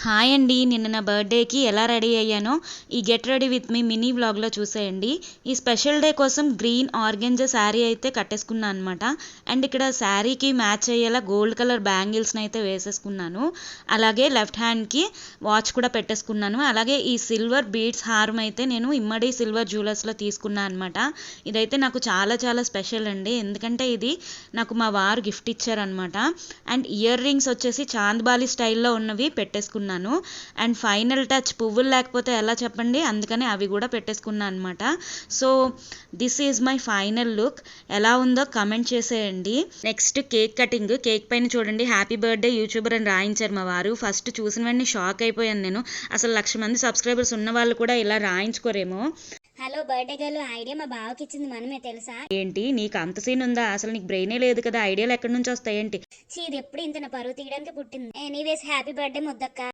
Hi అండి. నిన్న నా బర్త్డేకి ఎలా రెడీ అయ్యానో ఈ get ready with me mini వ్లాగ్లో చూసేయండి. ఈ స్పెషల్ డే కోసం గ్రీన్ ఆర్గెంజా శారీ అయితే కట్టేసుకున్నాను అనమాట. అండ్ ఇక్కడ శారీకి మ్యాచ్ అయ్యేలా గోల్డ్ కలర్ బ్యాంగిల్స్ని అయితే వేసేసుకున్నాను. అలాగే లెఫ్ట్ హ్యాండ్కి వాచ్ కూడా పెట్టేసుకున్నాను. అలాగే ఈ సిల్వర్ బీడ్స్ హారం అయితే నేను ఇమ్మడి సిల్వర్ జ్యువెలర్స్లో తీసుకున్నాను అనమాట. ఇదైతే నాకు చాలా చాలా స్పెషల్ అండి. ఎందుకంటే ఇది నాకు మా వారు గిఫ్ట్ ఇచ్చారనమాట. అండ్ ఇయర్ రింగ్స్ వచ్చేసి చాంద్బాలి స్టైల్లో ఉన్నవి పెట్టేసుకున్నాను. అండ్ ఫైనల్ టచ్ పువ్వులు లేకపోతే ఎలా చెప్పండి, అందుకని అవి కూడా పెట్టేసుకున్నాను అనమాట. So this is my final look. ఎలా ఉందో కమెంట్ చేసేయండి. Next cake cutting. కేక్ పైన చూడండి హ్యాపీ బర్త్డే యూట్యూబర్ అని రాయించారు మా వారు. ఫస్ట్ చూసిన వెంటనే షాక్ అయిపోయాను నేను. అసలు 1,00,000 మంది సబ్స్క్రైబర్స్ ఉన్న వాళ్ళు కూడా ఇలా రాయించుకోరేమో. హలో బర్త్డే గర్ల్ ఐడియా మా బావకి ఇచ్చింది మనమే తెలుసా. ఏంటి నీకు అంత సీన్ ఉందా? అసలు నీకు బ్రెయినే లేదు కదా, ఐడియాలు ఎక్కడి నుంచి వస్తాయేంటి? ఇది ఎప్పుడు ఇంత నా పరువు తీయడానికి పుట్టింది. Anyways happy birthday ముద్దక్క.